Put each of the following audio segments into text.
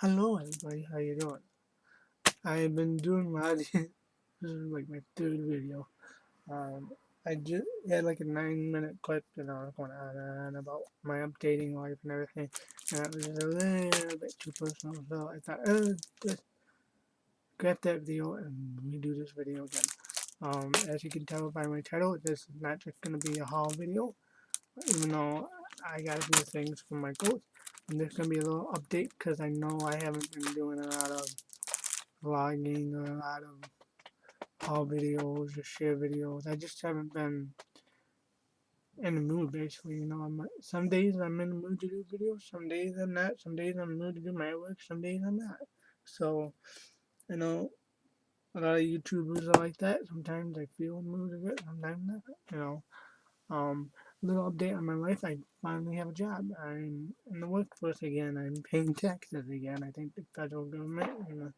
Hello everybody, how you doing? I've been doing my this is like my third video. Um, I just had like a 9 minute clip and I was going on and on about my updating life and everything, and it was a little bit too personal, so I thought, just grab that video and redo this video again. As you can tell by my title, this is not just going to be a haul video, even though I got a few things from my goals. And there's going to be a little update because I know I haven't been doing a lot of vlogging or a lot of haul videos or share videos. I just haven't been in the mood basically, some days I'm in the mood to do videos, some days I'm not, some days I'm in the mood to do my work, some days I'm not. So, you know, a lot of YouTubers are like that. Sometimes I feel in the mood of it, sometimes not, you know. Little update on my life, I finally have a job. I'm in the workforce again. I'm paying taxes again. I think the federal government and the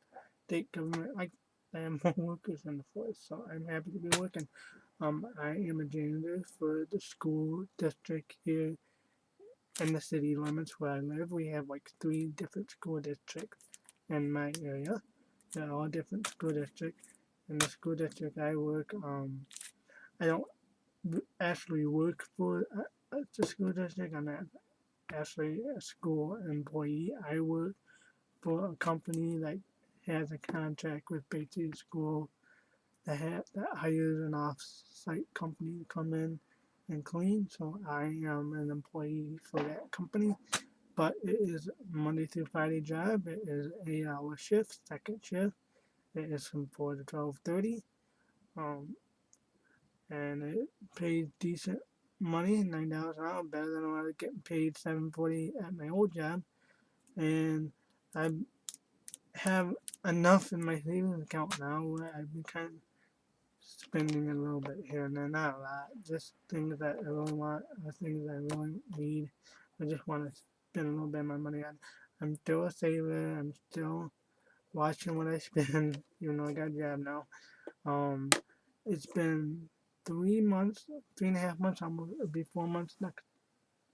state government like I have more workers in the force, so I'm happy to be working. I am a janitor for the school district here in the city limits where I live. We have like 3 different school districts in my area. They're all different school districts. In the school district I work, I don't actually work for the school district. I'm not actually a school employee. I work for a company that has a contract with Beatty School that hires an off-site company to come in and clean. So I am an employee for that company, but it is Monday through Friday job. It is 8-hour shift, second shift. It is from 4 to 12:30. Um, and it pays decent money, $9 an hour, better than I was getting paid $7.40 at my old job. And I have enough in my savings account now where I've been kind of spending a little bit here and there, not a lot, just things that I really want, or things I really need. I just want to spend a little bit of my money on. I'm still a saver. I'm still watching what I spend, even though I got a job now. Um, it's been 3 months, 3.5 months, almost, it'll be 4 months next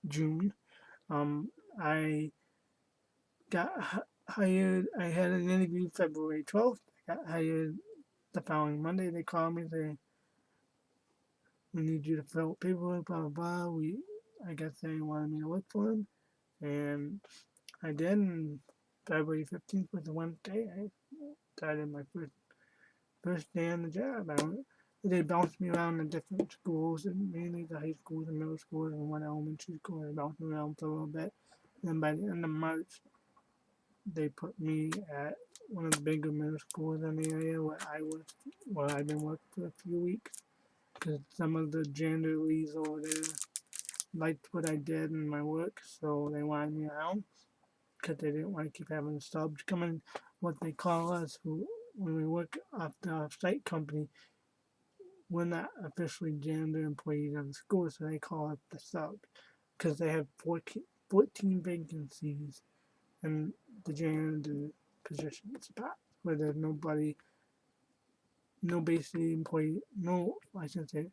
June. I got hired. I had an interview February 12th. I got hired the following Monday. They called me. We need you to fill out paperwork, blah blah blah. I guess they wanted me to work for them, and I did. And February 15th was the Wednesday. I started my first day on the job. They bounced me around to different schools, and mainly the high schools and middle schools and one elementary school. They bounced me around for a little bit. And then by the end of March, they put me at one of the bigger middle schools in the area where I've been working for a few weeks. Because some of the janitor leads over there liked what I did in my work, so they wanted me around because they didn't want to keep having subs come in. What they call us, when we work off the off-site company, we're not officially janitor employees of the school, so they call us the subs because they have 14 vacancies in the janitor position spot where there's nobody, no basic employee, no, I should say,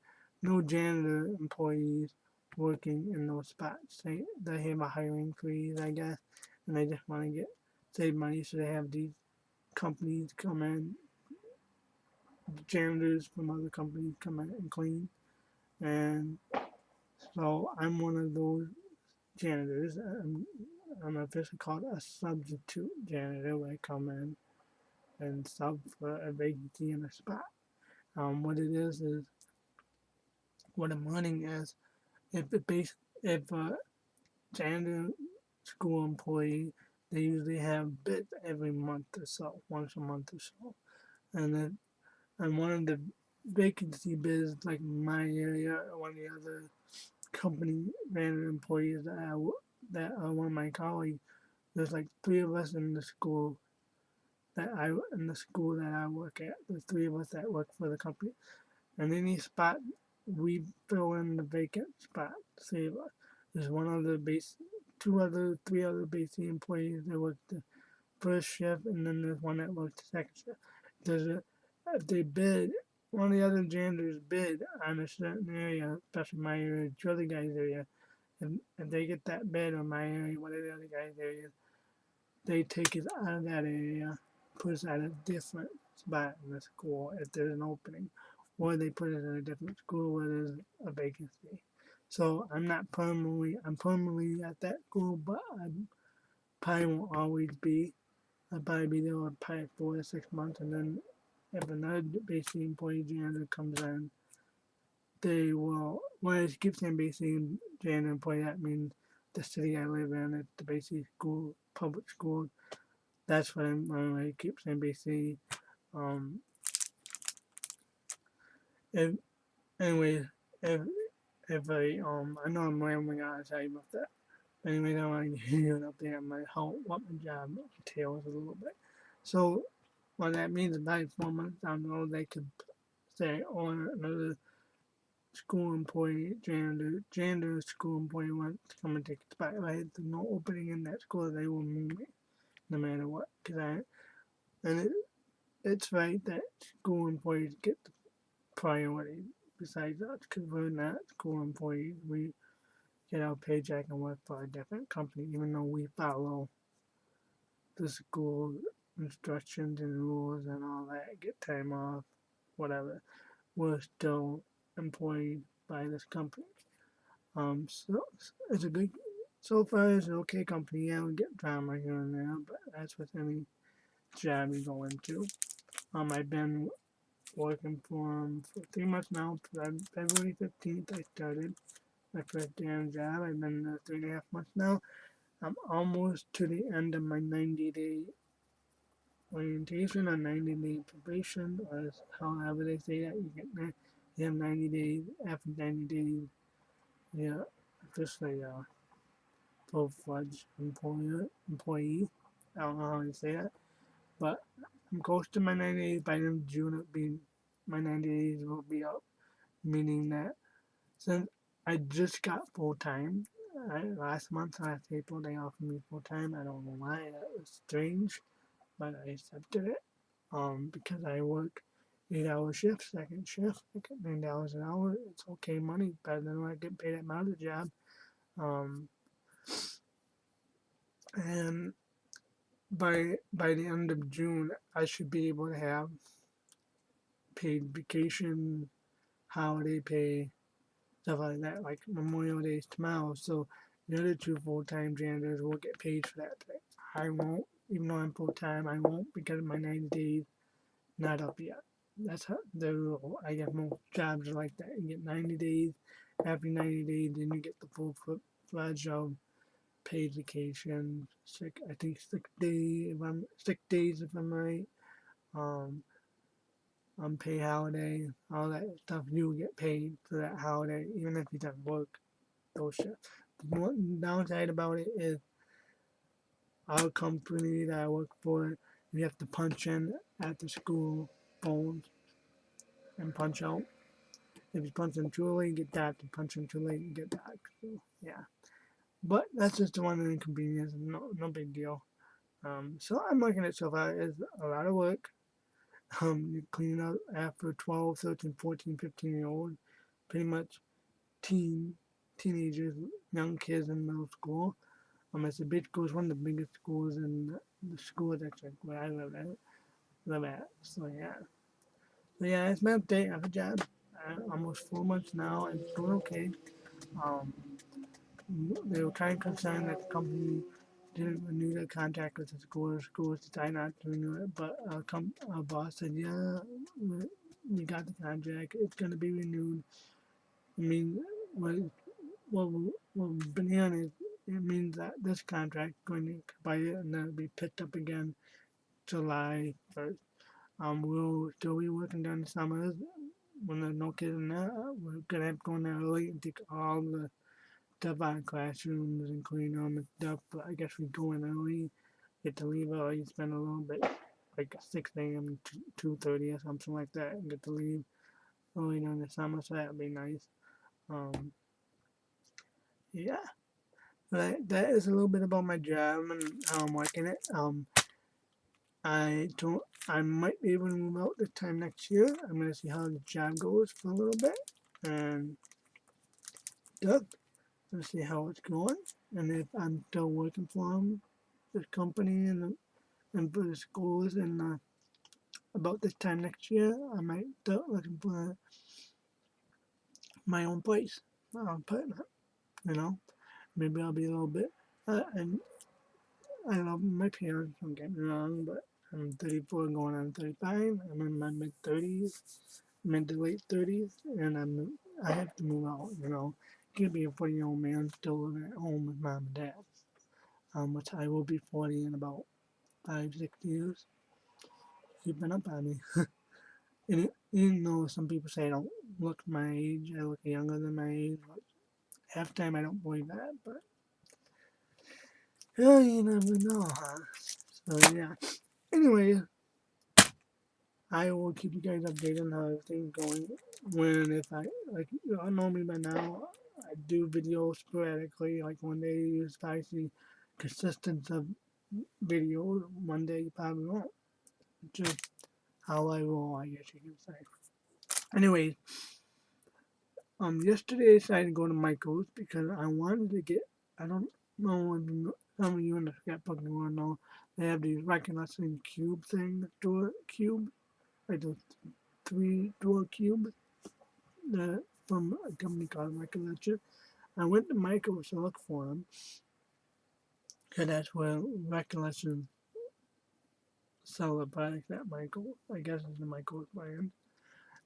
no janitor employees working in those spots. They have a hiring freeze, I guess, and they just want to save money, so they have these companies come in, janitors from other companies come in and clean. And so I'm one of those janitors. I'm officially called a substitute janitor where I come in and sub for a vacancy in a spot. What it is what I'm running is if a janitor school employee, they usually have bids every month or so, once a month or so, and then and one of the vacancy bids, like in my area, or one of the other company manager employees that are one of my colleagues, there's like 3 of us in the school that I work at. There's 3 of us that work for the company, and any spot we fill in the vacant spot. Say there's one other base, 3 other basic employees that work the first shift, and then there's one that works the second shift. If they bid, one of the other janitors bid on a certain area, especially my area, the other guy's area. If they get that bid on my area, one of the other guy's areas, they take us out of that area, put us at a different spot in the school if there's an opening, or they put us in a different school where there's a vacancy. So I'm permanently at that school, but I probably won't always be. I'll probably be there for probably 4 to 6 months, and then if another basic employee janitor comes in, they will, when I keep saying basic janitor employee, that means the city I live in, it's the basic school, public school. That's what I keep saying basically. Um, if, anyways, if, I know I'm rambling on, I tell you about that. Anyway, I want to give you an update on what my job entails a little bit. So, what that means is about 4 months down the road, they could say, oh, another school employee, janitor school employee wants to come and take a spot. If there's no opening in that school, they will move me, no matter what. It's right that school employees get the priority besides us, because we're not school employees. We get our paycheck and work for a different company, even though we follow the school instructions and rules and all that, get time off, whatever. We're still employed by this company. So it's a good, so far it's an okay company. Yeah, we get drama here and there, but that's with any job you go into. I've been working for them for 3 months now. February 15th, I started my first day on job. I've been there 3.5 months now. I'm almost to the end of my 90-day orientation or 90-day probation, or however they say that. You have 90 days. After 90 days, yeah, officially full-fledged employee. I don't know how to say that, but I'm close to my 90 days. By the end of June, my 90 days will be up, meaning that since I just got full-time, last April, they offered me full-time. I don't know why. That was strange, but I accepted it. Because I work 8-hour shifts, second shift, I get $9 an hour. It's okay money, better than what I get paid at my other job. Um, and by the end of June, I should be able to have paid vacation, holiday pay, stuff like that. Like Memorial Day is tomorrow, so the other two full-time janitors will get paid for that day. I won't, even though I'm full-time, I won't because my 90 days not up yet. That's how the rule. I guess most jobs are like that. You get 90 days. After 90 days, then you get the full fledged of paid vacation, I think 6 days if I'm right. Um, Unpaid holiday, all that stuff. You will get paid for that holiday, even if you don't work those shifts. The one downside about it is our company that I work for, you have to punch in at the school phones and punch out. If you punch in too late, you get that. If you punch in too late, you get that. So, yeah. But that's just the one inconvenience. No big deal. So I'm liking it so far. It's a lot of work. You clean up after 12, 13, 14, 15-year-old, pretty much teenagers, young kids in middle school. It's a big school. It's one of the biggest schools in the school district where I live at. So yeah, it's my update on the job. Almost 4 months now, and it's going okay. Um, they were kind of concerned that the company didn't renew their contract with the school. The school decided not to renew it, but our boss said, yeah, we got the contract. It's going to be renewed. I mean, what we've been hearing is it means that this contract is going to expire and then it'll be picked up again July 1st. We'll still be working during the summers when there's no kids in there. We're gonna have to go in there early and take all the stuff out of classrooms and clean them and stuff. But I guess we go in early, get to leave early, spend a little bit, like 6 a.m. to 2:30 or something like that, and get to leave early during the summer. So that'd be nice. Um, yeah. That is a little bit about my job and how I'm liking it. I might be able to move out this time next year. I'm gonna see how the job goes for a little bit, and yeah, let's see how it's going, and if I'm still working for them the company and for the schools, and about this time next year, I might start looking for my own place, my own apartment. You know, maybe I'll be a little bit. And I love my parents. Don't get me wrong, but I'm 34, going on 35. I'm in my mid 30s, mid to late 30s, and I have to move out. You know, can't be a 40-year-old man still living at home with mom and dad. Which I will be 40 in about 5, 6 years. Keeping up on me. And even though some people say I don't look my age, I look younger than my age. But half the time I don't believe that, but yeah, you never know, huh? So yeah. Anyway, I will keep you guys updated on how everything's going. When if I like you all know me by now, I do videos sporadically. Like one day you probably see consistent of videos. One day you probably won't. Just how I roll, I guess you can say. Anyways, yesterday I decided to go to Michael's because I wanted to get. I don't know if some of you in the Scrapbook you want to know. They have these recognizing cube thing, door cube, like those 3-door cubes from a company called Recollection. I went to Michael's to look for them, because that's where Recollection sell the products at Michael's. I guess it's the Michael's brand.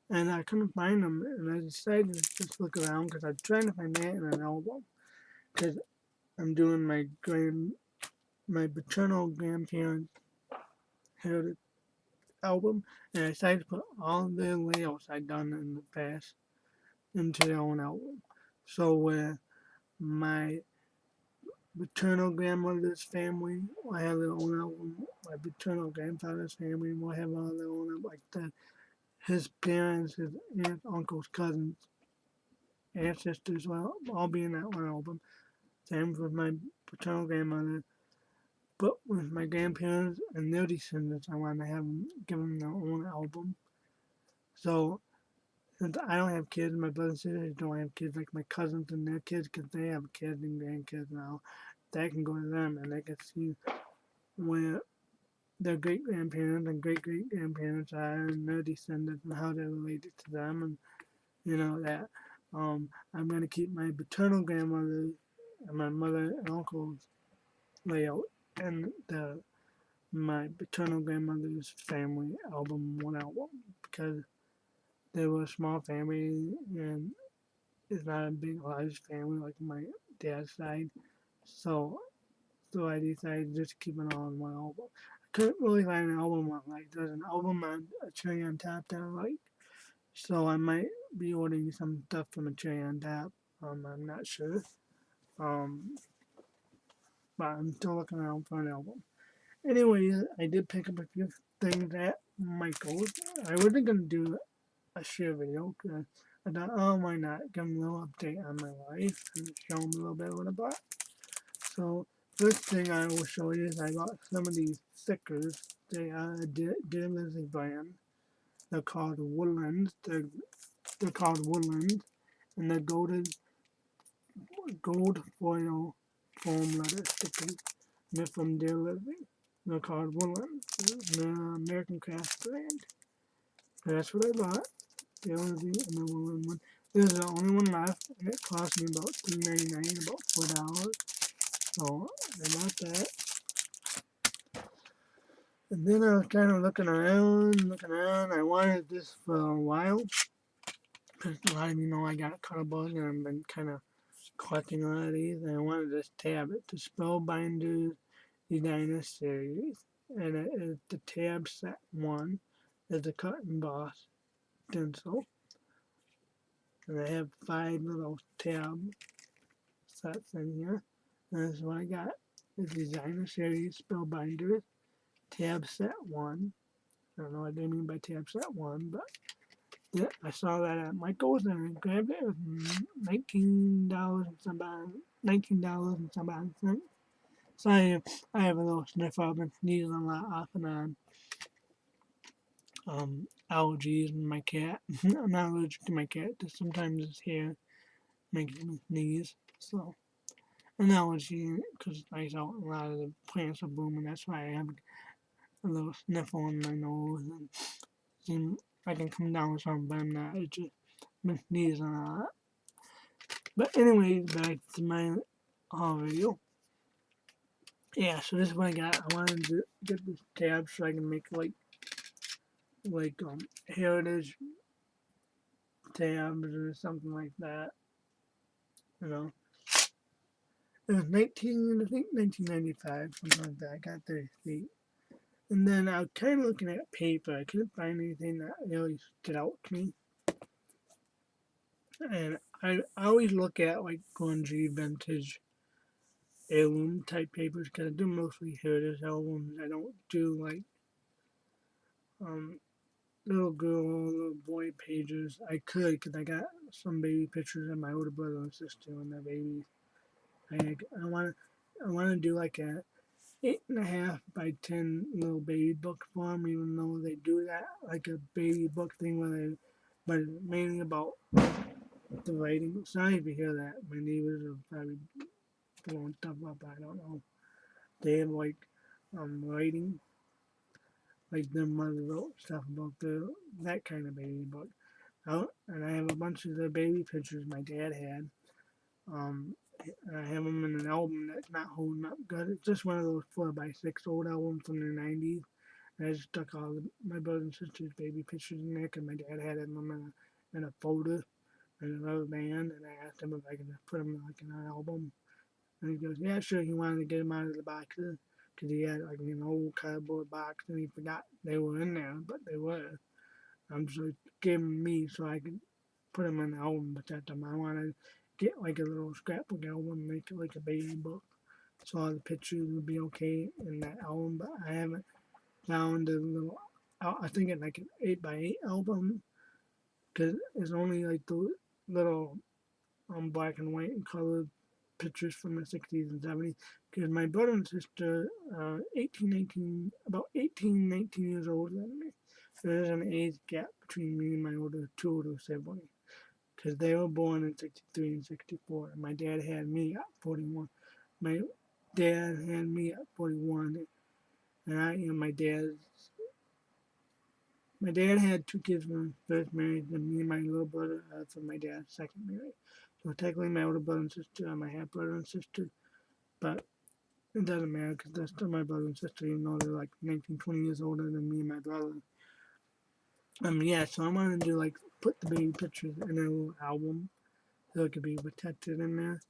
And I couldn't find them, and I decided to just look around because I'm trying to find that in an album. Because I'm doing my paternal grandparents' heritage album, and I decided to put all their layouts I'd done in the past into their own album. So where my paternal grandmother's family will have their own album, my paternal grandfather's family will have all their own album, like his parents, his aunts, uncles, cousins, ancestors will all be in that one album. Same with my paternal grandmother. But with my grandparents and their descendants, I want to give them their own album. So since I don't have kids, my brothers and sisters don't have kids like my cousins and their kids, because they have kids and grandkids now, that can go to them and they can see where their great grandparents and great great grandparents are and their descendants and how they're related to them, and you know that. I'm gonna keep my paternal grandmother and my mother and uncle's layout and my paternal grandmother's family album, one album, because they were a small family and it's not a big large family like my dad's side. So I decided just to keep it all in one album. I couldn't really find an album I like. There's an album on a Cherry on Top that I like. So I might be ordering some stuff from a Cherry on Top. I'm not sure. Um, but I'm still looking around for an album. Anyway, I did pick up a few things at Michael's. I wasn't gonna do a share video because I thought, oh, why not? Give them a little update on my life and show them a little bit what I bought. So, first thing I will show you is I got some of these stickers. They are a Dear Lizzie brand. They're called Woodlands. They're called Woodlands, and they're gold foil foam leather stickers. They're from Dear Lizzie. They're called Woodlands. They're American Craft brand. That's what I bought. The only and the Woodland one. This is the only one left, and it cost me about $3.99, about $4. So I bought that. And then I was kind of looking around. I wanted this for a while, because a lot of you know I got a Cuttlebug, and I've been kind of collecting a lot of these. And I wanted this tab. It's the Spellbinders Designer Series, and it is the tab set 1. It's a cut and emboss stencil. And I have 5 little tab sets in here. And this is what I got. The Designer Series Spellbinders tab set 1. I don't know what they mean by tab set 1, but yeah, I saw that at Michael's and I grabbed it. It was $19 and some odd cents. So I have a little sniffle. I've been sneezing a lot off and on. Allergies in my cat. I'm not allergic to my cat, just sometimes his hair makes me sneeze. So analogy because it's nice out. A lot of the plants are blooming. That's why I have a little sniffle on my nose and seem I can come down with something, but I'm not. It's just been sneezing a lot. But anyways, back to my video. Yeah, so this is what I got. I wanted to get this tab so I can make like heritage tabs or something like that. You know, it was 1995, something like that. I got 30 feet. And then I was kind of looking at paper. I couldn't find anything that really stood out to me. And I always look at like grungy, vintage, heirloom type papers because I do mostly heritage albums. I don't do like um, little girl, little boy pages. I could because I got some baby pictures of my older brother and sister when they're babies. I want to do like a 8.5 by 10 little baby book for them, even though they do that like a baby book thing where they, but it's mainly about the writing. Sorry if you hear that. My neighbors are probably blowing stuff up. I don't know. They have like writing, like their mother wrote stuff about that kind of baby book. And I have a bunch of the baby pictures my dad had. Um, I have them in an album that's not holding up good. It's just one of those 4x6 old albums from the 90s. And I just stuck all my brother and sister's baby pictures in there because my dad had them in a folder in another band. And I asked him if I could put them like in an album. And he goes, yeah, sure. He wanted to get them out of the boxes because he had like an old cardboard box and he forgot they were in there, but they were. So he gave them me so I could put them in the album. But that time I wanted to get like a little scrapbook album and make it like a baby book. So all the pictures would be okay in that album, but I haven't found a little. I think it's like an 8x8 album because it's only like the little black and white and colored pictures from the 60s and 70s. Because my brother and sister, 18, 19, about 18, 19 years older than me. So there's an age gap between me and my two older siblings. Because they were born in 63 and 64. And my dad had me at 41. My dad had me at 41. And my dad had two kids from his first marriage, and me and my little brother from my dad's second marriage. So technically, my older brother and sister are my half brother and sister, but it doesn't matter because they're still my brother and sister, even though they're like 19, 20 years older than me and my brother. Yeah, so I want to do like put the baby pictures in a little album so it could be protected in there.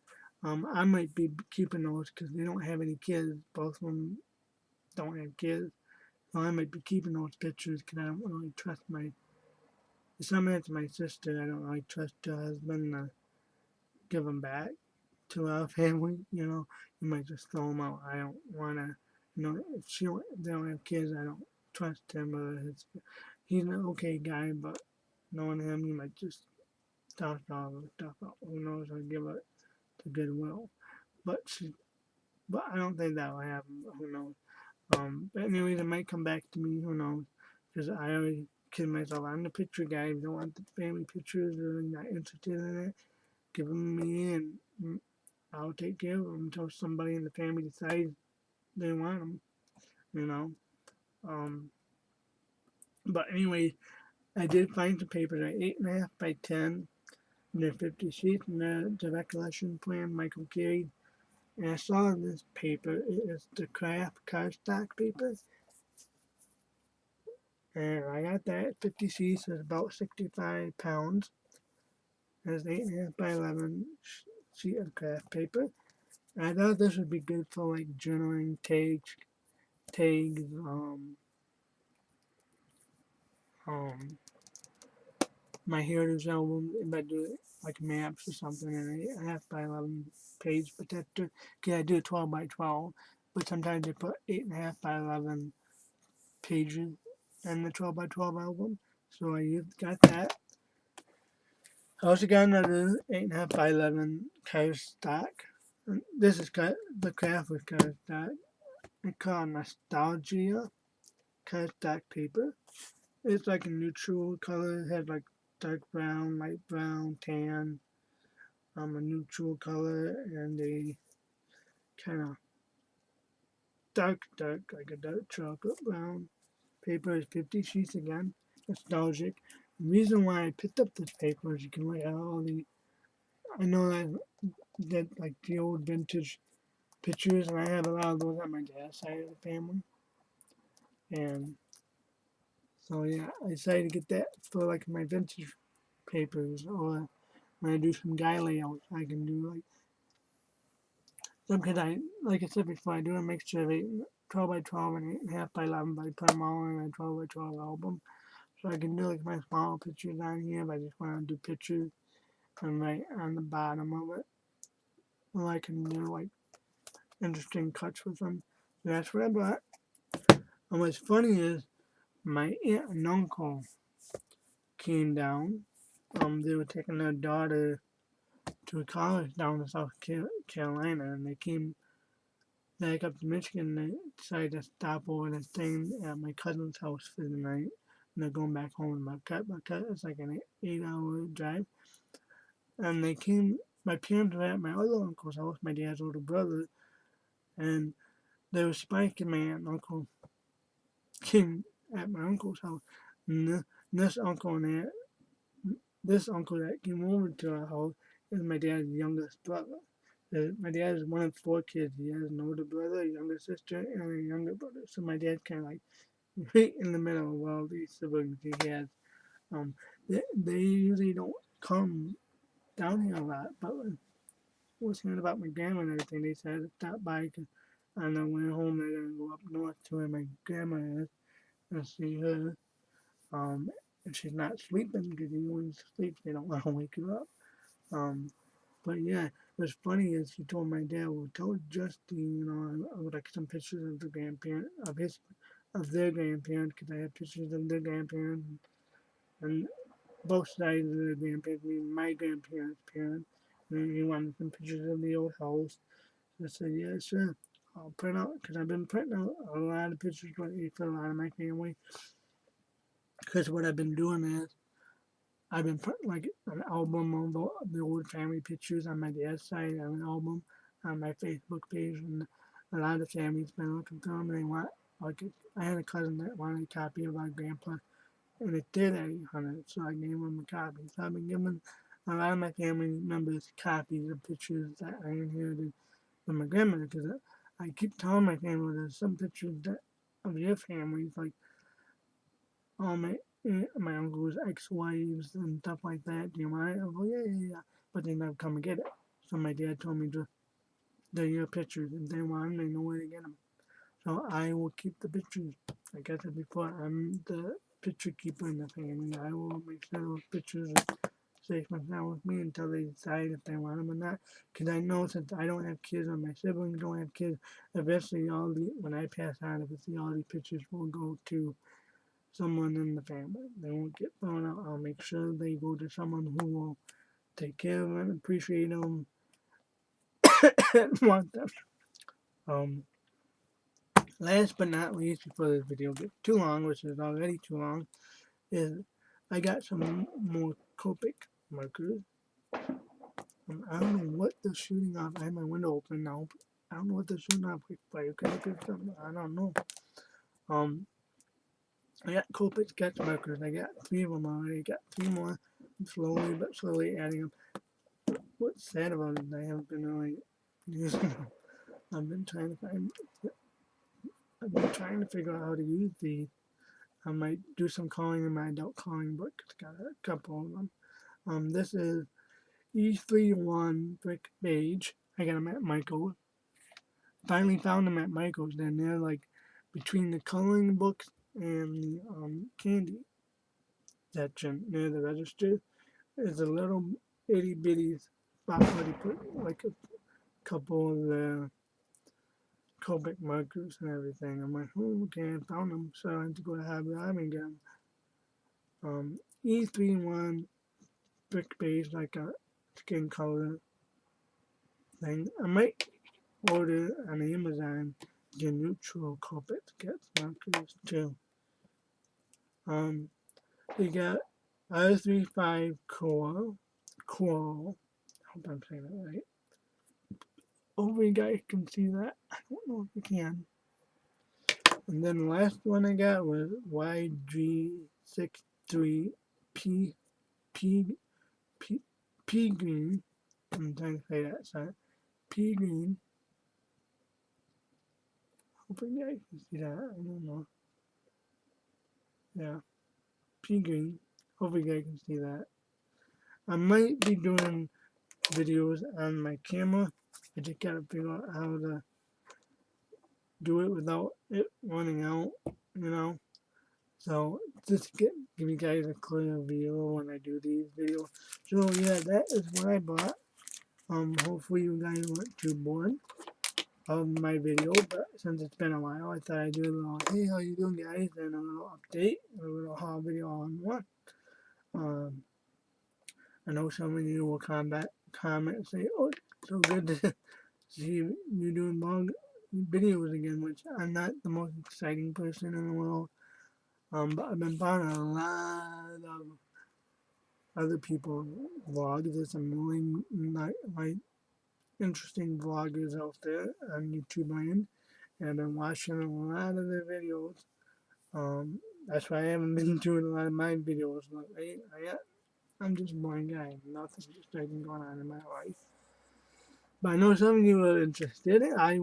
I might be keeping those because they don't have any kids. Both of them don't have kids. So I might be keeping those pictures because I don't really trust some it's my sister. I don't really trust her husband to give them back to our family. You might just throw them out. I don't want to, if they don't have kids, I don't trust him or he's an okay guy, but knowing him, he might just toss all the stuff out. Who knows? I'll give it to Goodwill. But I don't think that will happen. But who knows? But anyways, it might come back to me. Who knows? Because I always kid myself. I'm the picture guy. If you don't want the family pictures or you're not interested in it, give them to me and I'll take care of them until somebody in the family decides they want them. You know. But anyway, I did find some papers at 8.5 by 10. And they're 50 sheets, and the recollection plan Michael carried. And I saw this paper. It is the craft cardstock paper. And I got that 50 sheets. It's about 65 pounds. It's 8.5 by 11 sheet of craft paper. And I thought this would be good for like journaling, tags, my heritage album. If I do it like maps or something, and 8.5 by 11 page protector. Okay, I do 12 by 12, but sometimes I put 8.5 by 11 pages in the 12 by 12 album. So I got that. I also got another 8.5 by 11 cardstock. This is the craft with cardstock. It's called Nostalgia cardstock paper. It's like a neutral color. It has like dark brown, light brown, tan, a neutral color, and a kind of dark, like a dark chocolate brown. Paper is 50 sheets again. Nostalgic. The reason why I picked up this paper is you can look at all the. I know that like the old vintage pictures, and I have a lot of those on my dad's side of the family. And so yeah, I decided to get that for like my vintage papers, or when I do some guy layouts, I can do like some because like I said before, I do a mixture of 12 by 12 and 8.5 by 11, but I put them all in a 12 by 12 album. So I can do like my small pictures on here if I just want to do pictures, and right on the bottom of it, or I can do like interesting cuts with them. So that's what I bought. And what's funny is my aunt and uncle came down. They were taking their daughter to a college down in South Carolina, and they came back up to Michigan. And they decided to stop over and stay at my cousin's house for the night. And they're going back home in Marquette. Marquette is like an 8-hour drive. And they came. My parents were at my other uncle's house, my dad's older brother, and they were spiking my aunt and uncle came at my uncle's house. And this uncle and aunt this uncle that came over to our house is my dad's youngest brother. My dad is one of 4 kids. He has an older brother, a younger sister, and a younger brother. So my dad's kind of like right in the middle of all these siblings he has. Um, they usually don't come down here a lot, but when I was hearing about my grandma and everything, they said to stop by because on their way home they're gonna go up north to where my grandma is and see her. If she's not sleeping, because when she sleeps, they don't want to wake her up. Um, but yeah, what's funny is she told my dad, well, tell Justine, I would like some pictures of the grandparent, of their grandparents, because I have pictures of their grandparents, and both sides of their grandparents, meaning my grandparents' parents. And he wanted some pictures of the old house. So I said, yeah, sure. I'll print out, because I've been printing out a lot of pictures for a lot of my family. Because what I've been doing is, I've been putting like an album of the old family pictures on my dad's side, and an album on my Facebook page, and a lot of families been looking through them. And they want like I had a cousin that wanted a copy of our grandpa, and it did at 800, so I gave him a copy. So I've been giving a lot of my family members copies of pictures that I inherited from my grandmother, because I keep telling my family there's some pictures that of your families, like all my uncle's ex-wives and stuff like that. Do you mind? I go, yeah. But they never come and get it. So my dad told me just, they're your pictures. If they want them, they know where to get them. So I will keep the pictures. Like I said before, I'm the picture keeper in the family. I will make sure those pictures are safe and sound with me until they decide if they want them or not. Because I know since I don't have kids and my siblings don't have kids, eventually when I pass on, eventually all these pictures will go to someone in the family. They won't get thrown out. I'll make sure they go to someone who will take care of them, appreciate them, and want them. Um, Last but not least, before this video gets too long, which is already too long, is I got some more Copic markers. I don't know what they're shooting off. I have my window open now. I don't know what they're shooting off. I don't know. Um, I got Copic sketch markers. I got 3 of them already. I got 3 more. I'm slowly but slowly adding them. What's sad about it is I haven't been really using them. I've been trying to find. I've been trying to figure out how to use these. I might do some calling in my adult calling book. It's got a couple of them. This is E31 brick beige. I got them at Michael's. Finally found them at Michael's. Then they're like between the coloring books and the candy section near the register. There's a little itty bitty spot where they put like a couple of the Copic markers and everything. I'm like, oh, okay, I found them. So I had to go to Hobby Lobby and get them. E31 brick beige, like a skin color thing. I might order on Amazon the neutral Copic sketch markers too. We got R35 Coral. I hope I'm saying that right. hopefully you guys can see that. I don't know if you can. And then the last one I got was YG63P P P P Green. I'm trying to say that, sorry. P Green. Hopefully you guys can see that. I don't know. Yeah. P Green. Hopefully you guys can see that. I might be doing videos on my camera. I just gotta figure out how to do it without it running out, you know. So just to give you guys a clear view when I do these videos. So yeah, that is what I bought. Hopefully you guys weren't too bored of my video, but since it's been a while, I thought I'd do a little, hey, how you doing, guys, and a little update, a little haul video all in one. I know some of you will comment and say, oh, so good to see you doing long videos again, which I'm not the most exciting person in the world. But I've been following a lot of other people vlogs. There's some really like interesting vloggers out there on YouTube land, and I've been watching a lot of their videos. That's why I haven't been doing a lot of my videos lately. I'm just a boring guy. Nothing exciting going on in my life. But I know some of you are interested. I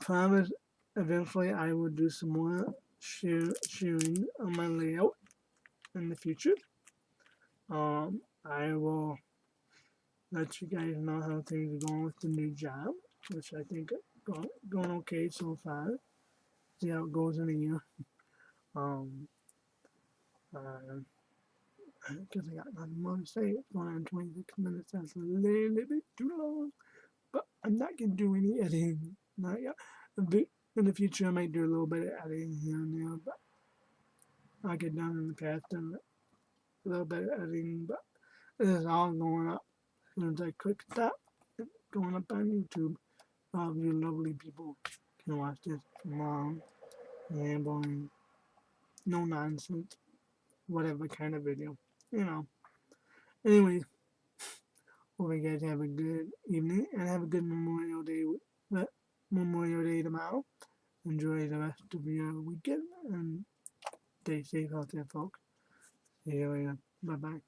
promise eventually I will do some more sharing on my layout in the future. I will let you guys know how things are going with the new job, which I think are going okay so far. See how it goes in a year. Um, because I got nothing more to say. It's going on 26 minutes. That's a little bit too long. But I'm not going to do any editing. Not yet. In the future, I might do a little bit of editing here and there, but I'll get done in the past and a little bit of editing. But this is all going up. As soon as I click stop, it's going up on YouTube. All of you lovely people can watch this long, rambling, no nonsense, whatever kind of video. You know. Anyway, hope you guys have a good evening and have a good Memorial Day tomorrow. Enjoy the rest of your weekend and stay safe out there, folks. See you later. Bye bye.